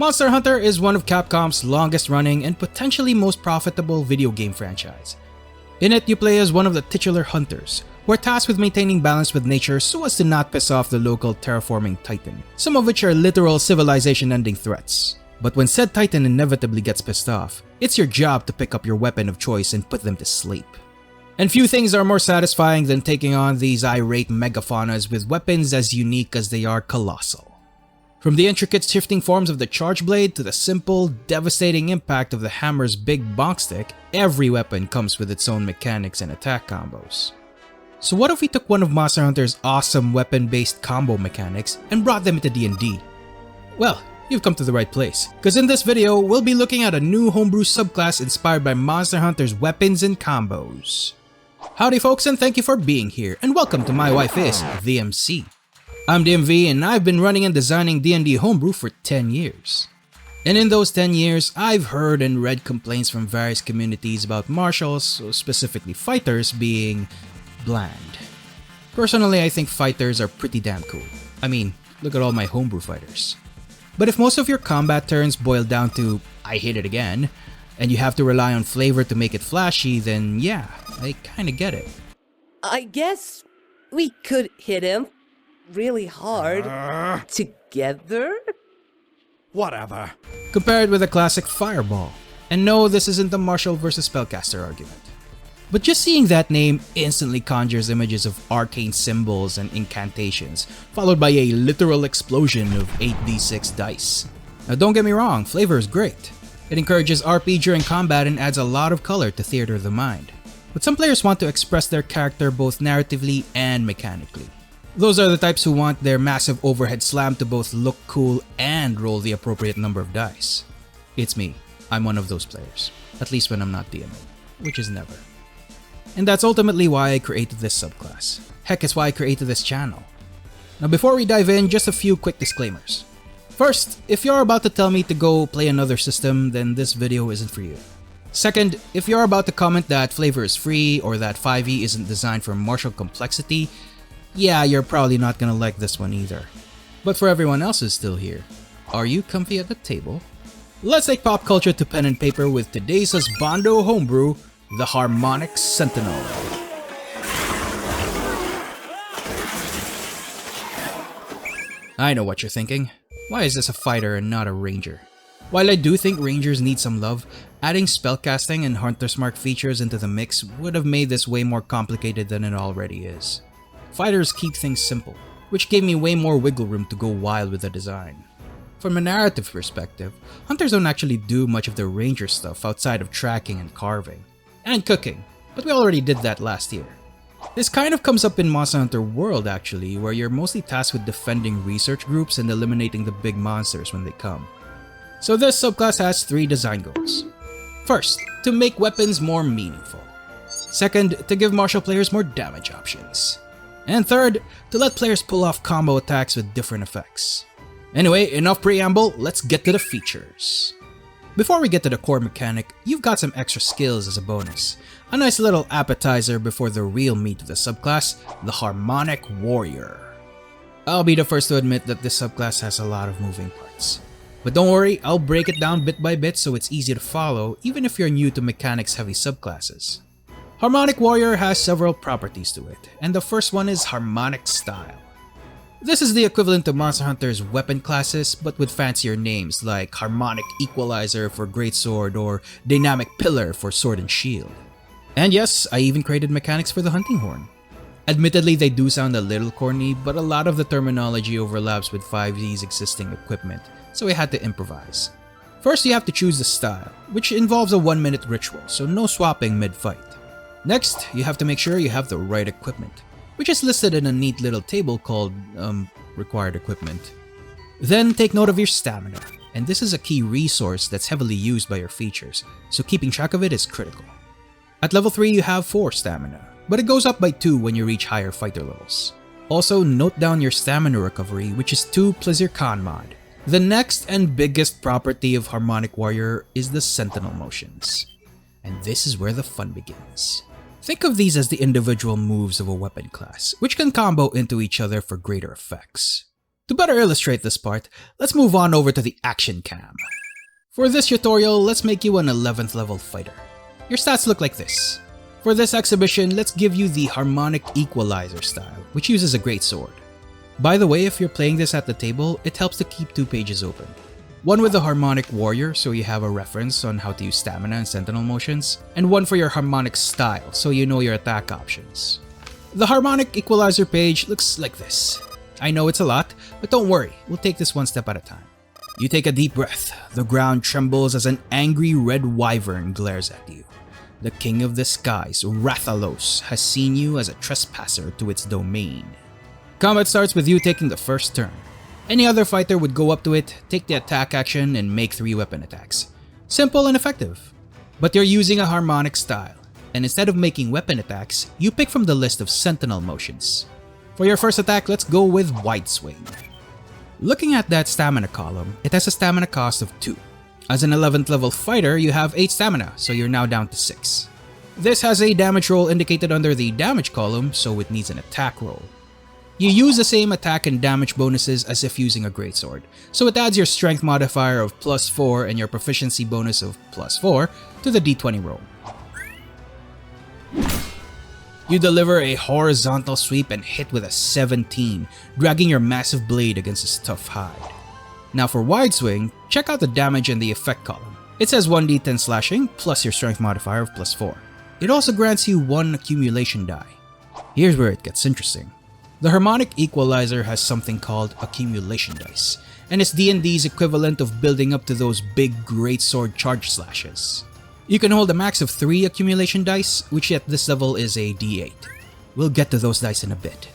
Monster Hunter is one of Capcom's longest running and potentially most profitable video game franchise. In it, you play as one of the titular hunters, who are tasked with maintaining balance with nature so as to not piss off the local terraforming titan, some of which are literal civilization-ending threats. But when said titan inevitably gets pissed off, it's your job to pick up your weapon of choice and put them to sleep. And few things are more satisfying than taking on these irate megafaunas with weapons as unique as they are colossal. From the intricate shifting forms of the charge blade to the simple, devastating impact of the hammer's big bonk stick, every weapon comes with its own mechanics and attack combos. So what if we took one of Monster Hunter's awesome weapon-based combo mechanics and brought them into D&D? Well, you've come to the right place, because in this video, we'll be looking at a new homebrew subclass inspired by Monster Hunter's weapons and combos. Howdy folks, and thank you for being here, and welcome to My Wife Is the MC. I'm DMV, and I've been running and designing D&D homebrew for 10 years. And in those 10 years, I've heard and read complaints from various communities about martials, specifically fighters, being bland. Personally, I think fighters are pretty damn cool. I mean, look at all my homebrew fighters. But if most of your combat turns boil down to, I hit it again, and you have to rely on flavor to make it flashy, then yeah, I kinda get it. I guess we could hit him really hard together? Whatever. Compared with a classic fireball. And no, this isn't the martial versus spellcaster argument. But just seeing that name instantly conjures images of arcane symbols and incantations, followed by a literal explosion of 8d6 dice. Now don't get me wrong, flavor is great. It encourages RP during combat and adds a lot of color to theater of the mind. But some players want to express their character both narratively and mechanically. Those are the types who want their massive overhead slam to both look cool and roll the appropriate number of dice. It's me. I'm one of those players. At least when I'm not DMing, which is never. And that's ultimately why I created this subclass. Heck, it's why I created this channel. Now before we dive in, just a few quick disclaimers. First, if you're about to tell me to go play another system, then this video isn't for you. Second, if you're about to comment that flavor is free or that 5e isn't designed for martial complexity, yeah, you're probably not gonna like this one either. But for everyone else who's still here, are you comfy at the table? Let's take pop culture to pen and paper with today's Husbando Homebrew, the Harmonic Sentinel. I know what you're thinking. Why is this a fighter and not a ranger? While I do think rangers need some love, adding spellcasting and Hunter's Mark features into the mix would have made this way more complicated than it already is. Fighters keep things simple, which gave me way more wiggle room to go wild with the design. From a narrative perspective, hunters don't actually do much of the ranger stuff outside of tracking and carving. And cooking, but we already did that last year. This kind of comes up in Monster Hunter World actually, where you're mostly tasked with defending research groups and eliminating the big monsters when they come. So this subclass has 3 design goals. First, to make weapons more meaningful. Second, to give martial players more damage options. And third, to let players pull off combo attacks with different effects. Anyway, enough preamble, let's get to the features. Before we get to the core mechanic, you've got some extra skills as a bonus. A nice little appetizer before the real meat of the subclass, the Harmonic Warrior. I'll be the first to admit that this subclass has a lot of moving parts. But don't worry, I'll break it down bit by bit so it's easy to follow even if you're new to mechanics-heavy subclasses. Harmonic Warrior has several properties to it, and the first one is Harmonic Style. This is the equivalent to Monster Hunter's weapon classes, but with fancier names like Harmonic Equalizer for Greatsword or Dynamic Pillar for Sword and Shield. And yes, I even created mechanics for the Hunting Horn. Admittedly, they do sound a little corny, but a lot of the terminology overlaps with 5e's existing equipment, so I had to improvise. First, you have to choose the style, which involves a 1-minute ritual, so no swapping mid-fight. Next, you have to make sure you have the right equipment, which is listed in a neat little table called, required equipment. Then take note of your stamina, and this is a key resource that's heavily used by your features, so keeping track of it is critical. At level 3 you have 4 stamina, but it goes up by 2 when you reach higher fighter levels. Also note down your stamina recovery, which is 2 plus your con mod. The next and biggest property of Harmonic Warrior is the Sentinel motions. And this is where the fun begins. Think of these as the individual moves of a weapon class, which can combo into each other for greater effects. To better illustrate this part, let's move on over to the action cam. For this tutorial, let's make you an 11th level fighter. Your stats look like this. For this exhibition, let's give you the Harmonic Equalizer style, which uses a greatsword. By the way, if you're playing this at the table, it helps to keep 2 pages open. One with the Harmonic Warrior, so you have a reference on how to use stamina and sentinel motions, and one for your Harmonic style, so you know your attack options. The Harmonic Equalizer page looks like this. I know it's a lot, but don't worry, we'll take this one step at a time. You take a deep breath, the ground trembles as an angry red wyvern glares at you. The king of the skies, Rathalos, has seen you as a trespasser to its domain. Combat starts with you taking the first turn. Any other fighter would go up to it, take the attack action, and make 3 weapon attacks. Simple and effective. But you're using a Harmonic style, and instead of making weapon attacks, you pick from the list of sentinel motions. For your first attack, let's go with Wide Swing. Looking at that stamina column, it has a stamina cost of 2. As an 11th level fighter, you have 8 stamina, so you're now down to 6. This has a damage roll indicated under the damage column, so it needs an attack roll. You use the same attack and damage bonuses as if using a greatsword, so it adds your strength modifier of +4 and your proficiency bonus of +4 to the d20 roll. You deliver a horizontal sweep and hit with a 17, dragging your massive blade against its tough hide. Now for Wide Swing, check out the damage and the effect column. It says 1d10 slashing plus your strength modifier of +4. It also grants you 1 accumulation die. Here's where it gets interesting. The Harmonic Equalizer has something called accumulation dice, and it's D&D's equivalent of building up to those big greatsword charge slashes. You can hold a max of 3 accumulation dice, which at this level is a d8. We'll get to those dice in a bit.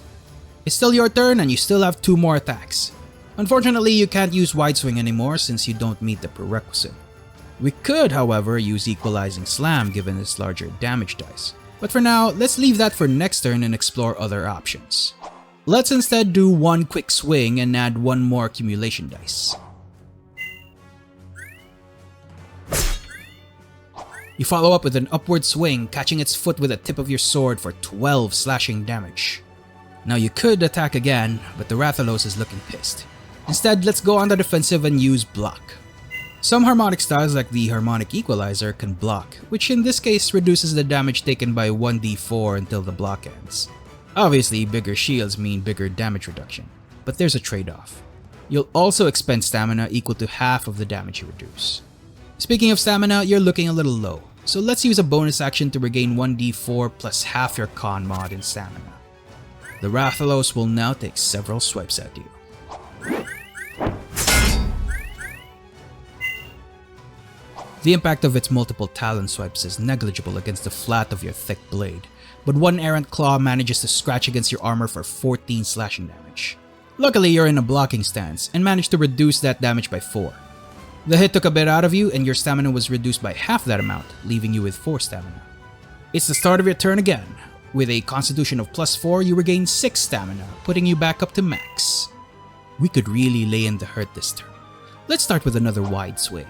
It's still your turn and you still have 2 more attacks. Unfortunately, you can't use Wide Swing anymore since you don't meet the prerequisite. We could, however, use Equalizing Slam given its larger damage dice. But for now, let's leave that for next turn and explore other options. Let's instead do 1 quick swing and add 1 more accumulation dice. You follow up with an upward swing, catching its foot with the tip of your sword for 12 slashing damage. Now you could attack again, but the Rathalos is looking pissed. Instead, let's go on the defensive and use Block. Some harmonic styles like the Harmonic Equalizer can block, which in this case reduces the damage taken by 1d4 until the block ends. Obviously, bigger shields mean bigger damage reduction, but there's a trade-off. You'll also expend stamina equal to half of the damage you reduce. Speaking of stamina, you're looking a little low, so let's use a bonus action to regain 1d4 plus half your con mod in stamina. The Rathalos will now take several swipes at you. The impact of its multiple talon swipes is negligible against the flat of your thick blade, but one errant claw manages to scratch against your armor for 14 slashing damage. Luckily, you're in a blocking stance and managed to reduce that damage by 4. The hit took a bit out of you and your stamina was reduced by half that amount, leaving you with 4 stamina. It's the start of your turn again. With a constitution of +4, you regain 6 stamina, putting you back up to max. We could really lay in the hurt this turn. Let's start with another wide swing.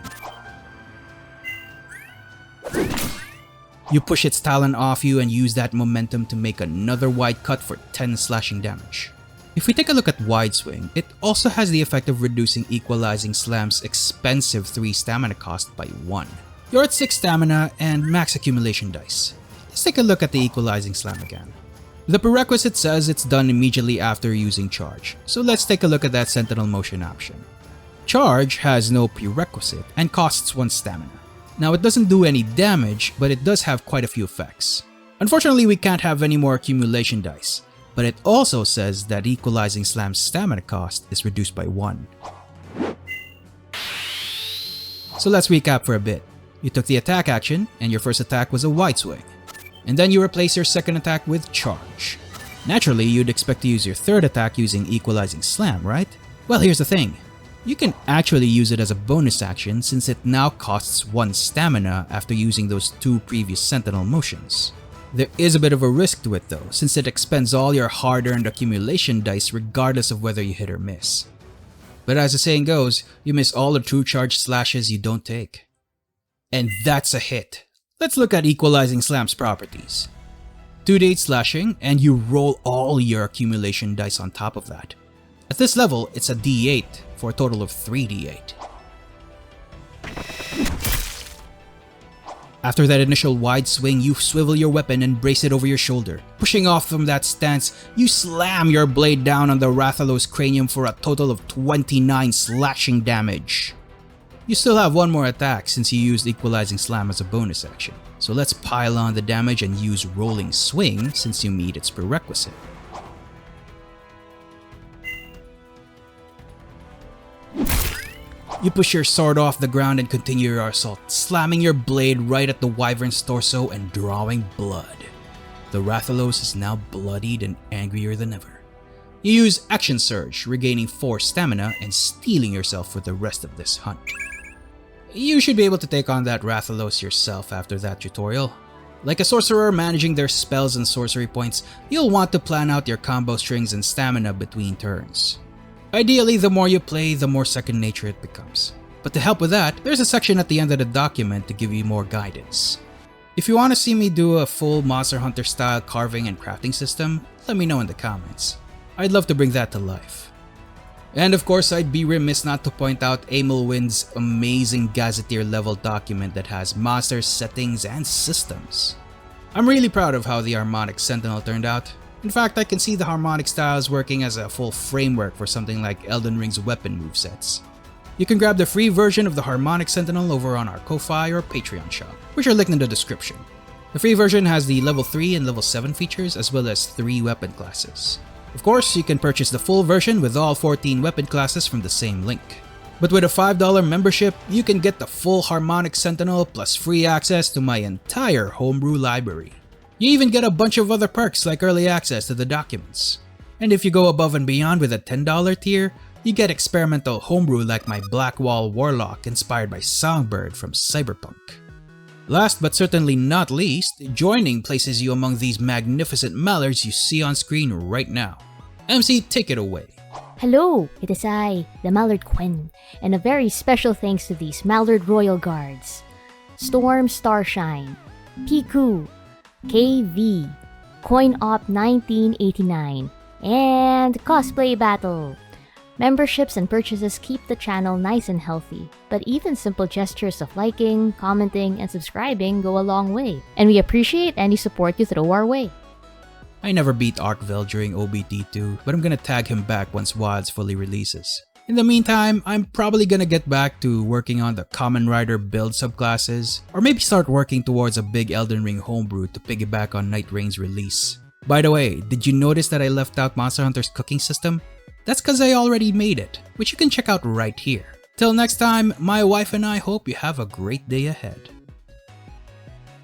You push its talon off you and use that momentum to make another wide cut for 10 slashing damage. If we take a look at Wide Swing, it also has the effect of reducing Equalizing Slam's expensive 3 stamina cost by 1. You're at 6 stamina and max accumulation dice. Let's take a look at the Equalizing Slam again. The prerequisite says it's done immediately after using Charge, so let's take a look at that Sentinel Motion option. Charge has no prerequisite and costs 1 stamina. Now it doesn't do any damage, but it does have quite a few effects. Unfortunately, we can't have any more accumulation dice, but it also says that Equalizing Slam's stamina cost is reduced by 1. So let's recap for a bit. You took the attack action, and your first attack was a Wide Swing. And then you replace your second attack with Charge. Naturally, you'd expect to use your third attack using Equalizing Slam, right? Well, here's the thing. You can actually use it as a bonus action since it now costs 1 stamina after using those 2 previous Sentinel motions. There is a bit of a risk to it though, since it expends all your hard-earned accumulation dice regardless of whether you hit or miss. But as the saying goes, you miss all the true charge slashes you don't take. And that's a hit. Let's look at Equalizing Slam's properties. 2d8 slashing, and you roll all your accumulation dice on top of that. At this level, it's a D8 for a total of 3d8. After that initial wide swing, you swivel your weapon and brace it over your shoulder. Pushing off from that stance, you slam your blade down on the Rathalos cranium for a total of 29 slashing damage. You still have one more attack since you used Equalizing Slam as a bonus action. So let's pile on the damage and use Rolling Swing since you meet its prerequisite. You push your sword off the ground and continue your assault, slamming your blade right at the wyvern's torso and drawing blood. The Rathalos is now bloodied and angrier than ever. You use Action Surge, regaining 4 stamina and stealing yourself for the rest of this hunt. You should be able to take on that Rathalos yourself after that tutorial. Like a sorcerer managing their spells and sorcery points, you'll want to plan out your combo strings and stamina between turns. Ideally, the more you play, the more second nature it becomes. But to help with that, there's a section at the end of the document to give you more guidance. If you want to see me do a full Monster Hunter style carving and crafting system, let me know in the comments. I'd love to bring that to life. And of course, I'd be remiss not to point out Amelwind's amazing Gazetteer level document that has monsters, settings, and systems. I'm really proud of how the Harmonic Sentinel turned out. In fact, I can see the harmonic styles working as a full framework for something like Elden Ring's weapon movesets. You can grab the free version of the Harmonic Sentinel over on our Ko-Fi or Patreon shop, which are linked in the description. The free version has the level 3 and level 7 features as well as 3 weapon classes. Of course, you can purchase the full version with all 14 weapon classes from the same link. But with a $5 membership, you can get the full Harmonic Sentinel plus free access to my entire homebrew library. You even get a bunch of other perks like early access to the documents. And if you go above and beyond with a $10 tier, you get experimental homebrew like my Blackwall Warlock inspired by Songbird from Cyberpunk. Last but certainly not least, joining places you among these magnificent mallards you see on screen right now. MC, take it away. Hello, it is I, the Mallard Queen, and a very special thanks to these Mallard Royal Guards. Storm Starshine, Piku, KV, CoinOp 1989, and Cosplay Battle. Memberships and purchases keep the channel nice and healthy, but even simple gestures of liking, commenting, and subscribing go a long way, and we appreciate any support you throw our way. I never beat Arkville during OBT2, but I'm gonna tag him back once Wilds fully releases. In the meantime, I'm probably gonna get back to working on the Common Rider build subclasses, or maybe start working towards a big Elden Ring homebrew to piggyback on Night Rain's release. By the way, did you notice that I left out Monster Hunter's cooking system? That's cause I already made it, which you can check out right here. Till next time, my wife and I hope you have a great day ahead.